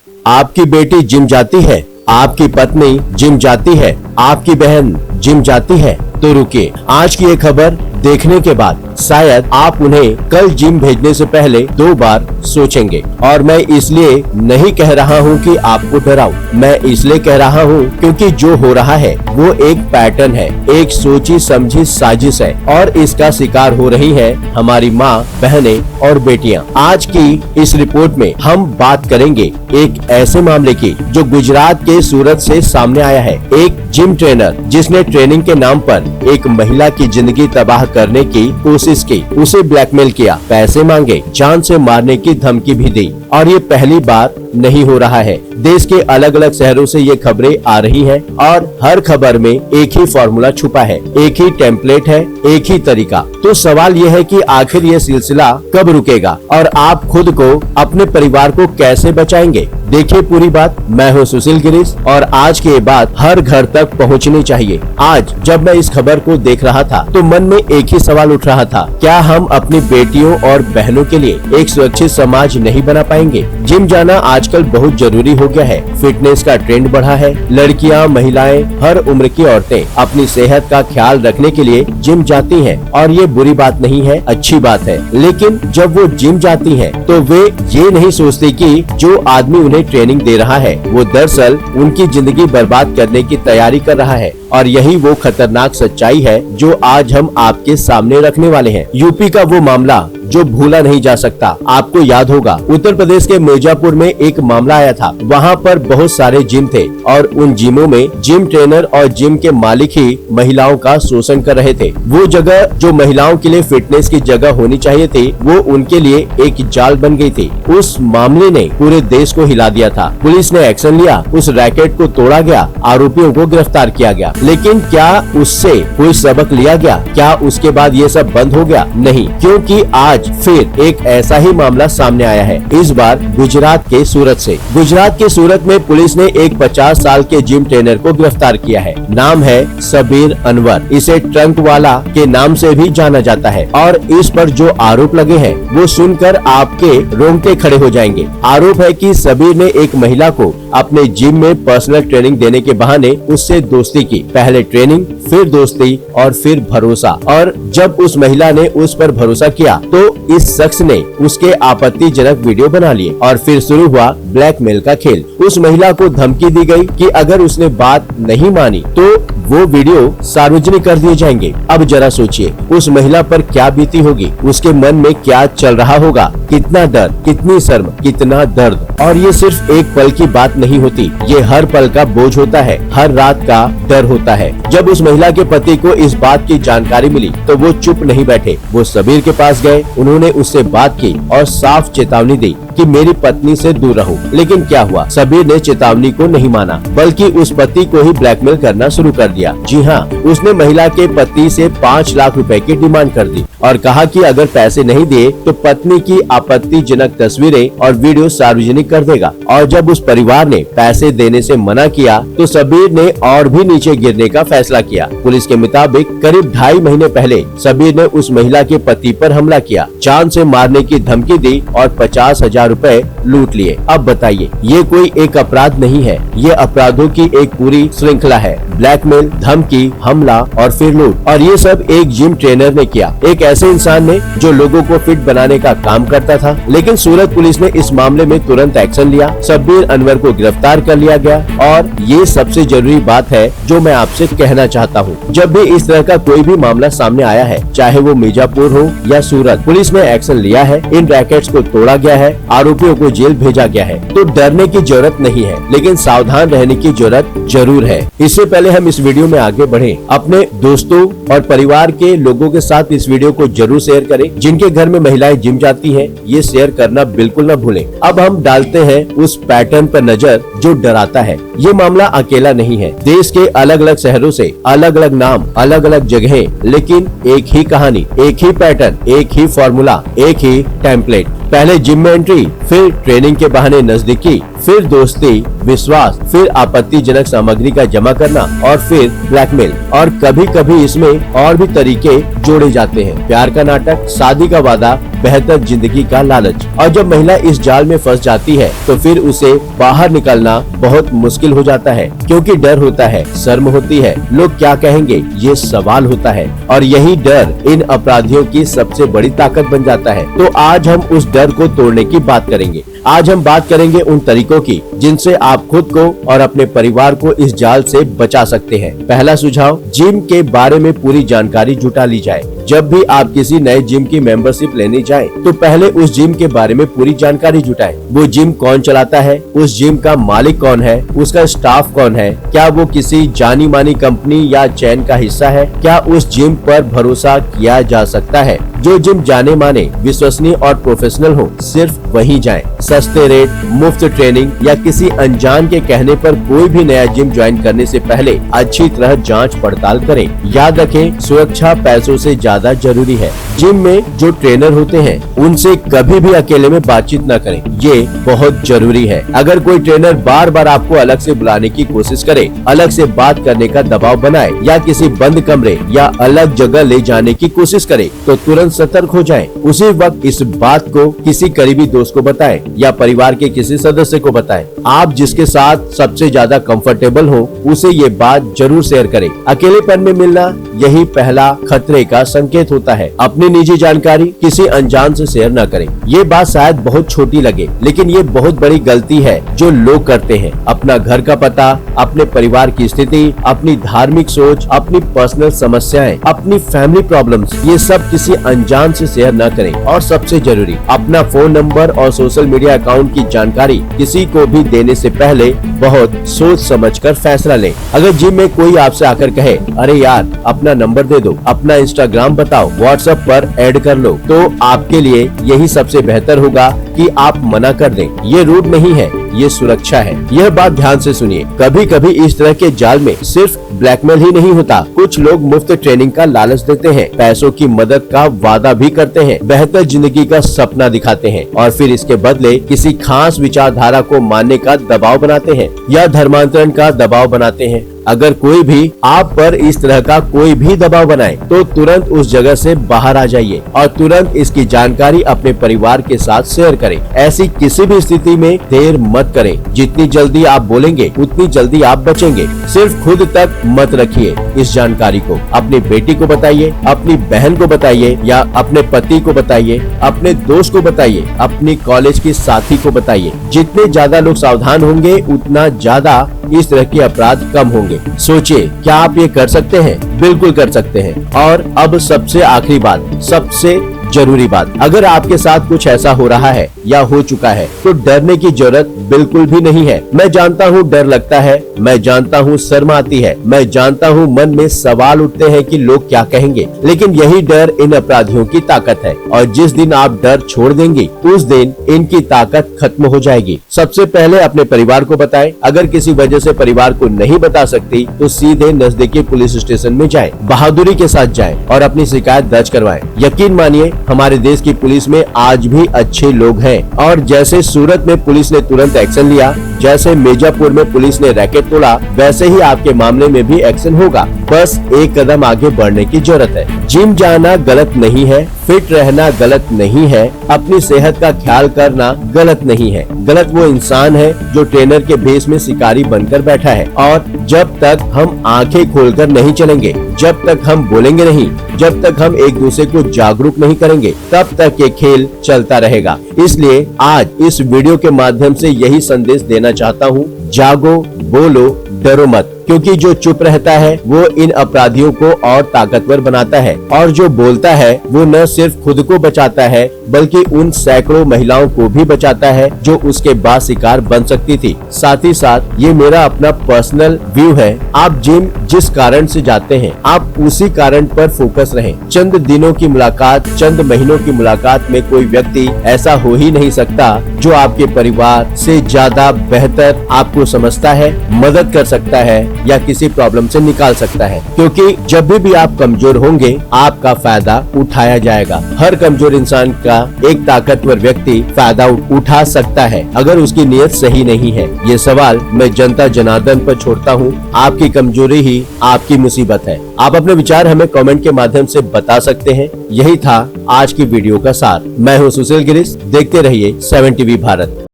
आपकी बेटी जिम जाती है, आपकी पत्नी जिम जाती है, आपकी बहन जिम जाती है, तो रुकिए, आज की ये खबर देखने के बाद शायद आप उन्हें कल जिम भेजने से पहले 2 बार सोचेंगे। और मैं इसलिए नहीं कह रहा हूँ कि आपको डराऊं, मैं इसलिए कह रहा हूँ क्योंकि जो हो रहा है वो एक पैटर्न है, एक सोची समझी साजिश है और इसका शिकार हो रही है हमारी माँ, बहनें और बेटियाँ। आज की इस रिपोर्ट में हम बात करेंगे एक ऐसे मामले की जो गुजरात के सूरत से सामने आया है। एक जिम ट्रेनर जिसने ट्रेनिंग के नाम पर एक महिला की जिंदगी तबाह करने की कोशिश की, उसे ब्लैकमेल किया, पैसे मांगे, जान से मारने की धमकी भी दी। और ये पहली बार नहीं हो रहा है, देश के अलग अलग शहरों से ये खबरें आ रही हैं और हर खबर में एक ही फॉर्मूला छुपा है, एक ही टेम्पलेट है, एक ही तरीका। तो सवाल ये है कि आखिर ये सिलसिला कब रुकेगा और आप खुद को, अपने परिवार को कैसे बचाएंगे। देखिए पूरी बात। मैं हूँ सुशील गिरीश और आज की ये बात हर घर तक पहुँचनी चाहिए। आज जब मैं इस खबर को देख रहा था तो मन में एक ही सवाल उठ रहा था, क्या हम अपनी बेटियों और बहनों के लिए एक सुरक्षित समाज नहीं बना पाएंगे। जिम जाना आजकल बहुत जरूरी हो गया है, फिटनेस का ट्रेंड बढ़ा है, लड़कियां, महिलाएं, हर उम्र की औरतें अपनी सेहत का ख्याल रखने के लिए जिम जाती हैं और ये बुरी बात नहीं है, अच्छी बात है। लेकिन जब वो जिम जाती हैं तो वे ये नहीं सोचती कि जो आदमी उन्हें ट्रेनिंग दे रहा है वो दरअसल उनकी जिंदगी बर्बाद करने की तैयारी कर रहा है। और यही वो खतरनाक सच्चाई है जो आज हम आपके सामने रखने वाले हैं। यूपी का वो मामला जो भूला नहीं जा सकता। आपको याद होगा, उत्तर प्रदेश के मिर्जापुर में एक मामला आया था। वहाँ पर बहुत सारे जिम थे और उन जिमों में जिम ट्रेनर और जिम के मालिक ही महिलाओं का शोषण कर रहे थे। वो जगह जो महिलाओं के लिए फिटनेस की जगह होनी चाहिए थी, वो उनके लिए एक जाल बन गई थी। उस मामले ने पूरे देश को हिला दिया था। पुलिस ने एक्शन लिया, उस रैकेट को तोड़ा गया, आरोपियों को गिरफ्तार किया गया। लेकिन क्या उससे कोई सबक लिया गया? क्या उसके बाद ये सब बंद हो गया? नहीं, क्योंकि आज फिर एक ऐसा ही मामला सामने आया है, इस बार गुजरात के सूरत से। गुजरात के सूरत में पुलिस ने एक 50 साल के जिम ट्रेनर को गिरफ्तार किया है। नाम है सबीर अनवर। इसे ट्रंक वाला के नाम से भी जाना जाता है और इस पर जो आरोप लगे हैं वो सुनकर आपके रोंगटे खड़े हो जाएंगे। आरोप है कि सबीर ने एक महिला को अपने जिम में पर्सनल ट्रेनिंग देने के बहाने उससे दोस्ती की। पहले ट्रेनिंग, फिर दोस्ती और फिर भरोसा। और जब उस महिला ने उस पर भरोसा किया तो इस शख्स ने उसके आपत्तिजनक वीडियो बना लिए और फिर शुरू हुआ ब्लैकमेल का खेल। उस महिला को धमकी दी गई कि अगर उसने बात नहीं मानी तो वो वीडियो सार्वजनिक कर दिए जाएंगे। अब जरा सोचिए उस महिला पर क्या बीती होगी, उसके मन में क्या चल रहा होगा, कितना डर, कितनी शर्म, कितना दर्द। और ये सिर्फ एक पल की बात नहीं होती, ये हर पल का बोझ होता है, हर रात का डर होता है। जब उस महिला के पति को इस बात की जानकारी मिली तो वो चुप नहीं बैठे, वो सबीर के पास गए, उन्होंने उससे बात की और साफ चेतावनी दी कि मेरी पत्नी से दूर रहो। लेकिन क्या हुआ, सबीर ने चेतावनी को नहीं माना बल्कि उस पति को ही ब्लैकमेल करना शुरू कर दिया। जी हाँ, उसने महिला के पति से 5 लाख रुपए की डिमांड कर दी और कहा कि अगर पैसे नहीं दिए तो पत्नी की आपत्तिजनक तस्वीरें और वीडियो सार्वजनिक कर देगा। और जब उस परिवार ने पैसे देने से मना किया तो सबीर ने और भी नीचे गिरने का फैसला किया। पुलिस के मुताबिक करीब 2.5 महीने पहले सबीर ने उस महिला के पति पर हमला किया, जान से मारने की धमकी दी और 50,000 रुपए लूट लिए। अब बताइए, ये कोई एक अपराध नहीं है, ये अपराधों की एक पूरी श्रृंखला है। ब्लैकमेल, धमकी, हमला और फिर लूट। और ये सब एक जिम ट्रेनर ने किया, एक ऐसे इंसान ने जो लोगों को फिट बनाने का काम करता था। लेकिन सूरत पुलिस ने इस मामले में तुरंत एक्शन लिया, सबीर अनवर को गिरफ्तार कर लिया गया। और ये सबसे जरूरी बात है जो मैं आपसे कहना चाहता हूँ, जब भी इस तरह का कोई भी मामला सामने आया है, चाहे वो मिर्जापुर हो या सूरत, पुलिस ने एक्शन लिया है, इन रैकेट्स को तोड़ा गया है, आरोपियों को जेल भेजा गया है। तो डरने की जरूरत नहीं है, लेकिन सावधान रहने की जरूरत जरूर है। इससे पहले हम इस वीडियो में आगे बढ़े, अपने दोस्तों और परिवार के लोगों के साथ इस वीडियो को जरूर शेयर करें। जिनके घर में महिलाएं जिम जाती हैं, ये शेयर करना बिल्कुल न भूलें। अब हम डालते हैं उस पैटर्न पर नजर जो डराता है। ये मामला अकेला नहीं है, देश के अलग अलग शहरों से अलग अलग नाम, अलग अलग जगहें, लेकिन एक ही कहानी, एक ही पैटर्न, एक ही फॉर्मूला, एक ही टेम्पलेट। पहले जिम में एंट्री, फिर ट्रेनिंग के बहाने नजदीकी, फिर दोस्ती, विश्वास, फिर आपत्तिजनक सामग्री का जमा करना और फिर ब्लैकमेल। और कभी कभी इसमें और भी तरीके जोड़े जाते हैं, प्यार का नाटक, शादी का वादा, बेहतर जिंदगी का लालच। और जब महिला इस जाल में फंस जाती है तो फिर उसे बाहर निकलना बहुत मुश्किल हो जाता है, क्योंकि डर होता है, शर्म होती है, लोग क्या कहेंगे ये सवाल होता है, और यही डर इन अपराधियों की सबसे बड़ी ताकत बन जाता है। तो आज हम उस डर को तोड़ने की बात करेंगे। आज हम बात करेंगे उन तरीकों की जिनसे आप खुद को और अपने परिवार को इस जाल से बचा सकते हैं। पहला सुझाव, जिम के बारे में पूरी जानकारी जुटा ली जाए। जब भी आप किसी नए जिम की मेंबरशिप लेने जाएं, तो पहले उस जिम के बारे में पूरी जानकारी जुटाएं। वो जिम कौन चलाता है, उस जिम का मालिक कौन है, उसका स्टाफ कौन है, क्या वो किसी जानी मानी कंपनी या चैन का हिस्सा है, क्या उस जिम पर भरोसा किया जा सकता है। जो जिम जाने माने, विश्वसनीय और प्रोफेशनल हो, सिर्फ वहीं जाएं। सस्ते रेट, मुफ्त ट्रेनिंग या किसी अनजान के कहने पर कोई भी नया जिम ज्वाइन करने से पहले अच्छी तरह जांच पड़ताल करें। याद रखें, सुरक्षा पैसों से ज्यादा जरूरी है। जिम में जो ट्रेनर होते हैं उनसे कभी भी अकेले में बातचीत न करें, ये बहुत जरूरी है। अगर कोई ट्रेनर बार बार आपको अलग से बुलाने की कोशिश करे, अलग से बात करने का दबाव बनाए या किसी बंद कमरे या अलग जगह ले जाने की कोशिश करे, तो तुरंत सतर्क हो जाएं। उसी वक्त इस बात को किसी करीबी दोस्त को बताएं या परिवार के किसी सदस्य को बताएं। आप जिसके साथ सबसे ज्यादा कंफर्टेबल हो उसे ये बात जरूर शेयर करें। अकेलेपन में मिलना यही पहला खतरे का संकेत होता है। अपनी निजी जानकारी किसी अनजान से शेयर न करें। ये बात शायद बहुत छोटी लगे, लेकिन ये बहुत बड़ी गलती है जो लोग करते हैं। अपना घर का पता, अपने परिवार की स्थिति, अपनी धार्मिक सोच, अपनी पर्सनल समस्याएं, अपनी फैमिली प्रॉब्लम्स, ये सब किसी अनजान से शेयर न करें। और सबसे जरूरी, अपना फोन नंबर और सोशल मीडिया अकाउंट की जानकारी किसी को भी देने से पहले बहुत सोच समझकर फैसला लें। अगर जिम में कोई आपसे आकर कहे, अरे यार अपना नंबर दे दो, अपना इंस्टाग्राम बताओ, व्हाट्सएप पर ऐड कर लो, तो आपके लिए यही सबसे बेहतर होगा कि आप मना कर दें। ये रूड नहीं है, ये सुरक्षा है। यह बात ध्यान से सुनिए। कभी कभी इस तरह के जाल में सिर्फ ब्लैकमेल ही नहीं होता, कुछ लोग मुफ्त ट्रेनिंग का लालच देते हैं, पैसों की मदद का वादा भी करते हैं, बेहतर जिंदगी का सपना दिखाते हैं और फिर इसके बदले किसी खास विचारधारा को मानने का दबाव बनाते हैं या धर्मांतरण का दबाव बनाते हैं। अगर कोई भी आप पर इस तरह का कोई भी दबाव बनाए तो तुरंत उस जगह से बाहर आ जाइए और तुरंत इसकी जानकारी अपने परिवार के साथ शेयर करें। ऐसी किसी भी स्थिति में देर मत करें। जितनी जल्दी आप बोलेंगे उतनी जल्दी आप बचेंगे। सिर्फ खुद तक मत रखिए इस जानकारी को। अपनी बेटी को बताइए, अपनी बहन को बताइए या अपने पति को बताइए, अपने दोस्त को बताइए, अपनी कॉलेज की साथी को बताइए। जितने ज्यादा लोग सावधान होंगे उतना ज्यादा इस तरह के अपराध कम होंगे। सोचिए, क्या आप ये कर सकते हैं? बिल्कुल कर सकते हैं। और अब सबसे आखिरी बात, सबसे जरूरी बात, अगर आपके साथ कुछ ऐसा हो रहा है या हो चुका है तो डरने की जरूरत बिल्कुल भी नहीं है। मैं जानता हूँ डर लगता है, मैं जानता हूँ शर्म आती है, मैं जानता हूँ मन में सवाल उठते हैं कि लोग क्या कहेंगे, लेकिन यही डर इन अपराधियों की ताकत है। और जिस दिन आप डर छोड़ देंगी उस दिन इनकी ताकत खत्म हो जाएगी। सबसे पहले अपने परिवार को बताएं। अगर किसी वजह से परिवार को नहीं बता सकती तो सीधे नजदीकी पुलिस स्टेशन में जाएं, बहादुरी के साथ जाएं और अपनी शिकायत दर्ज करवाएं। यकीन मानिए, हमारे देश की पुलिस में आज भी अच्छे लोग हैं और जैसे सूरत में पुलिस ने तुरंत एक्शन लिया, जैसे मिर्जापुर में पुलिस ने रैकेट तोड़ा, वैसे ही आपके मामले में भी एक्शन होगा। बस एक कदम आगे बढ़ने की जरूरत है। जिम जाना गलत नहीं है, फिट रहना गलत नहीं है, अपनी सेहत का ख्याल करना गलत नहीं है। गलत वो इंसान है जो ट्रेनर के भेष में शिकारी बनकर बैठा है। और जब तक हम आंखें खोलकर नहीं चलेंगे, जब तक हम बोलेंगे नहीं, जब तक हम एक दूसरे को जागरूक नहीं करेंगे, तब तक ये खेल चलता रहेगा। इसलिए आज इस वीडियो के माध्यम से यही संदेश देना चाहता हूँ, जागो, बोलो, डरो मत। क्योंकि जो चुप रहता है वो इन अपराधियों को और ताकतवर बनाता है और जो बोलता है वो न सिर्फ खुद को बचाता है बल्कि उन सैकड़ों महिलाओं को भी बचाता है जो उसके बाद शिकार बन सकती थी। साथ ही साथ ये मेरा अपना पर्सनल व्यू है। आप जिम जिस कारण से जाते हैं आप उसी कारण पर फोकस रहें। चंद दिनों की मुलाकात, चंद महीनों की मुलाकात में कोई व्यक्ति ऐसा हो ही नहीं सकता जो आपके परिवार से ज्यादा बेहतर आपको समझता है, मदद कर सकता है या किसी प्रॉब्लम से निकाल सकता है, क्योंकि जब भी आप कमजोर होंगे आपका फायदा उठाया जाएगा। हर कमजोर इंसान का एक ताकतवर व्यक्ति फायदा उठा सकता है अगर उसकी नीयत सही नहीं है। ये सवाल मैं जनता जनार्दन पर छोड़ता हूँ। आपकी कमजोरी ही आपकी मुसीबत है। आप अपने विचार हमें कमेंट के माध्यम से बता सकते हैं। यही था आज की वीडियो का सार। मैं हूँ सुशील गिरीश, देखते रहिए 7 टीवी भारत।